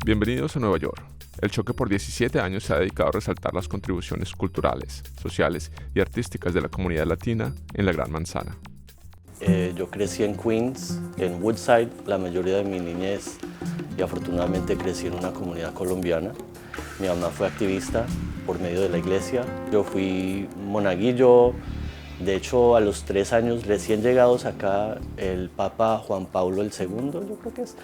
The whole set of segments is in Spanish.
Bienvenidos a Nueva York. El Choque por 17 años se ha dedicado a resaltar las contribuciones culturales, sociales y artísticas de la comunidad latina en la Gran Manzana. Yo crecí en Queens, en Woodside, la mayoría de mi niñez, y afortunadamente crecí en una comunidad colombiana. Mi mamá fue activista por medio de la iglesia. Yo fui monaguillo. De hecho, a los 3 años recién llegados acá, el Papa Juan Pablo II, yo creo que es,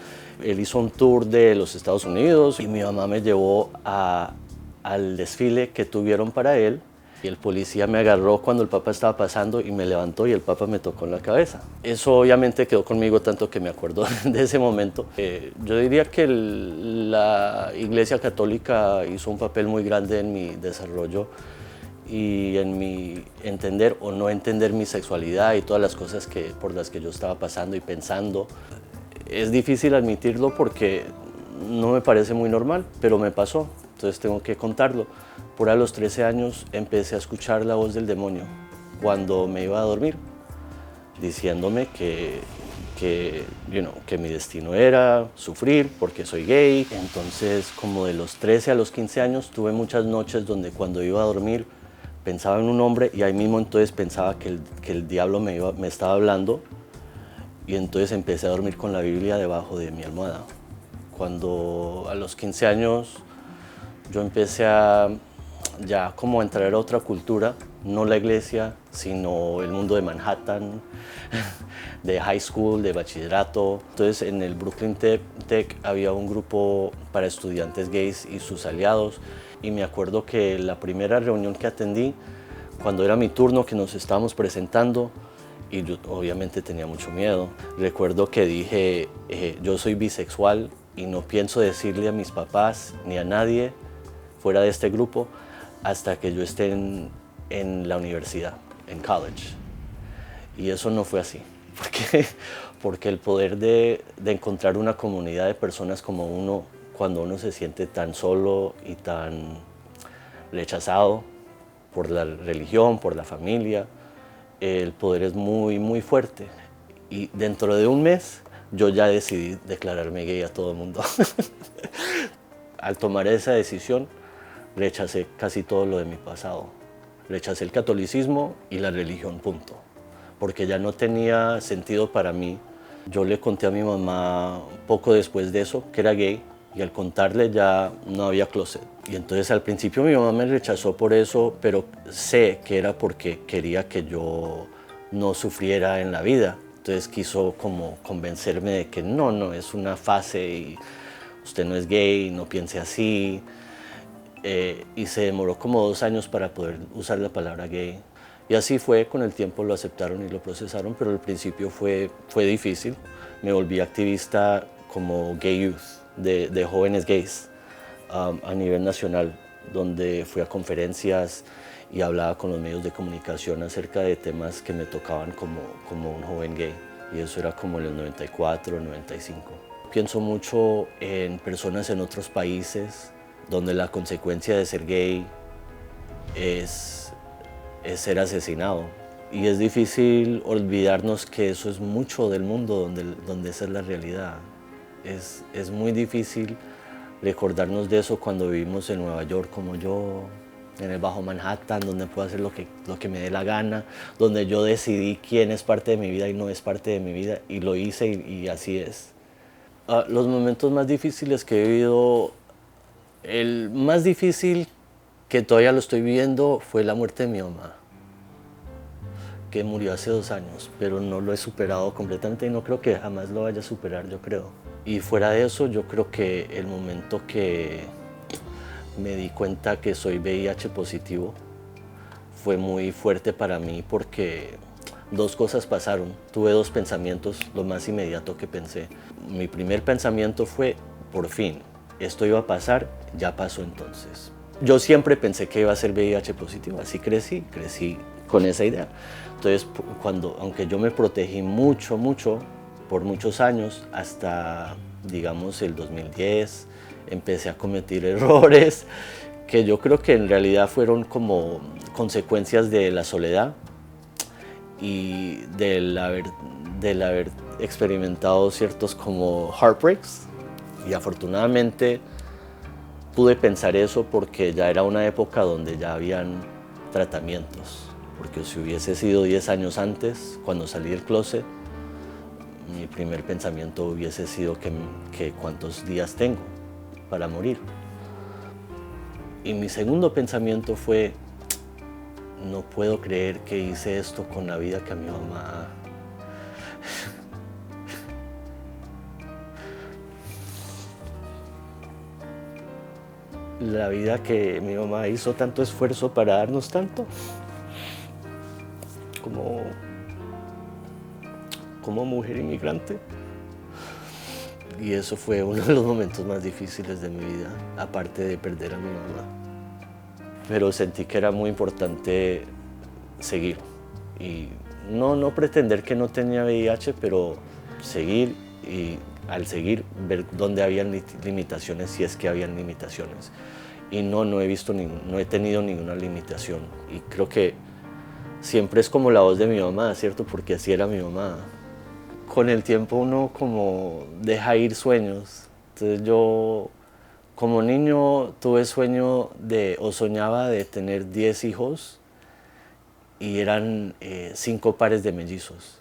él hizo un tour de los Estados Unidos y mi mamá me llevó al desfile que tuvieron para él. Y el policía me agarró cuando el Papa estaba pasando y me levantó y el Papa me tocó en la cabeza. Eso obviamente quedó conmigo tanto que me acuerdo de ese momento. Yo diría que la Iglesia Católica hizo un papel muy grande en mi desarrollo y en mi entender o no entender mi sexualidad y todas las cosas por las que yo estaba pasando y pensando. Es difícil admitirlo porque no me parece muy normal, pero me pasó, entonces tengo que contarlo. Por a los 13 años empecé a escuchar la voz del demonio cuando me iba a dormir, diciéndome que mi destino era sufrir porque soy gay. Entonces, como de los 13 a los 15 años, tuve muchas noches donde cuando iba a dormir pensaba en un hombre y ahí mismo entonces pensaba que el diablo me estaba hablando, y entonces empecé a dormir con la Biblia debajo de mi almohada. Cuando a los 15 años yo empecé a ya como entrar a otra cultura, no la iglesia, sino el mundo de Manhattan, de high school, de bachillerato. Entonces en el Brooklyn Tech había un grupo para estudiantes gays y sus aliados, y me acuerdo que la primera reunión que atendí, cuando era mi turno, que nos estábamos presentando, y yo obviamente tenía mucho miedo, recuerdo que dije, yo soy bisexual y no pienso decirle a mis papás ni a nadie fuera de este grupo hasta que yo esté en la universidad, en college. Y eso no fue así, porque el poder de encontrar una comunidad de personas como uno, cuando uno se siente tan solo y tan rechazado por la religión, por la familia, el poder es muy, muy fuerte. Y dentro de un mes yo ya decidí declararme gay a todo el mundo. Al tomar esa decisión, rechacé casi todo lo de mi pasado. Rechacé el catolicismo y la religión, punto. Porque ya no tenía sentido para mí. Yo le conté a mi mamá poco después de eso que era gay, y al contarle ya no había closet. Y entonces al principio mi mamá me rechazó por eso, pero sé que era porque quería que yo no sufriera en la vida. Entonces quiso como convencerme de que no, es una fase y usted no es gay, no piense así. Y se demoró como 2 años para poder usar la palabra gay. Y así fue, con el tiempo lo aceptaron y lo procesaron, pero al principio fue difícil. Me volví activista como gay youth, de jóvenes gays, a nivel nacional, donde fui a conferencias y hablaba con los medios de comunicación acerca de temas que me tocaban como un joven gay. Y eso era como en el 94, 95. Pienso mucho en personas en otros países donde la consecuencia de ser gay es ser asesinado. Y es difícil olvidarnos que eso es mucho del mundo donde esa es la realidad. Es muy difícil recordarnos de eso cuando vivimos en Nueva York como yo, en el Bajo Manhattan, donde puedo hacer lo que me dé la gana, donde yo decidí quién es parte de mi vida y no es parte de mi vida, y lo hice y así es. Los momentos más difíciles que he vivido, el más difícil, que todavía lo estoy viviendo, fue la muerte de mi mamá, que murió hace 2 años, pero no lo he superado completamente y no creo que jamás lo vaya a superar, yo creo. Y fuera de eso, yo creo que el momento que me di cuenta que soy VIH positivo fue muy fuerte para mí, porque 2 cosas pasaron. Tuve 2 pensamientos, lo más inmediato que pensé. Mi primer pensamiento fue, por fin, esto iba a pasar, ya pasó entonces. Yo siempre pensé que iba a ser VIH positivo, así crecí con esa idea. Entonces, aunque yo me protegí mucho, por muchos años, hasta, digamos, el 2010, empecé a cometer errores que yo creo que en realidad fueron como consecuencias de la soledad y del haber experimentado ciertos como heartbreaks Y afortunadamente pude pensar eso porque ya era una época donde ya habían tratamientos. Porque si hubiese sido 10 años antes, cuando salí del closet, mi primer pensamiento hubiese sido que cuántos días tengo para morir. Y mi segundo pensamiento fue, no puedo creer que hice esto con la vida que a mi mamá... La vida que mi mamá hizo tanto esfuerzo para darnos tanto. Como mujer inmigrante. Y eso fue uno de los momentos más difíciles de mi vida, aparte de perder a mi mamá. Pero sentí que era muy importante seguir. Y no pretender que no tenía VIH, pero seguir y al seguir ver dónde habían limitaciones, si es que habían limitaciones. Y no he tenido ninguna limitación. Y creo que siempre es como la voz de mi mamá, ¿cierto? Porque así era mi mamá. Con el tiempo uno como deja ir sueños. Entonces yo como niño tuve sueño soñaba de tener 10 hijos y eran 5 pares de mellizos.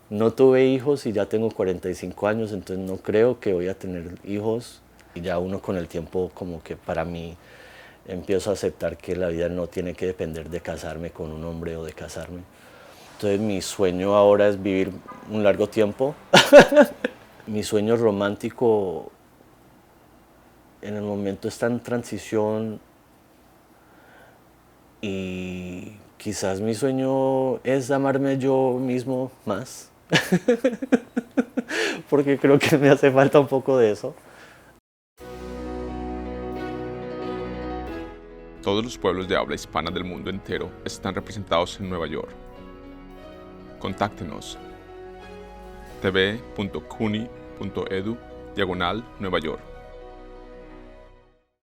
No tuve hijos y ya tengo 45 años, entonces no creo que voy a tener hijos. Y ya uno con el tiempo como que para mí empiezo a aceptar que la vida no tiene que depender de casarme con un hombre o de casarme. Entonces mi sueño ahora es vivir un largo tiempo. Mi sueño romántico en el momento está en transición y quizás mi sueño es amarme yo mismo más. Porque creo que me hace falta un poco de eso. Todos los pueblos de habla hispana del mundo entero están representados en Nueva York. Contáctenos tv.cuni.edu/Nueva York.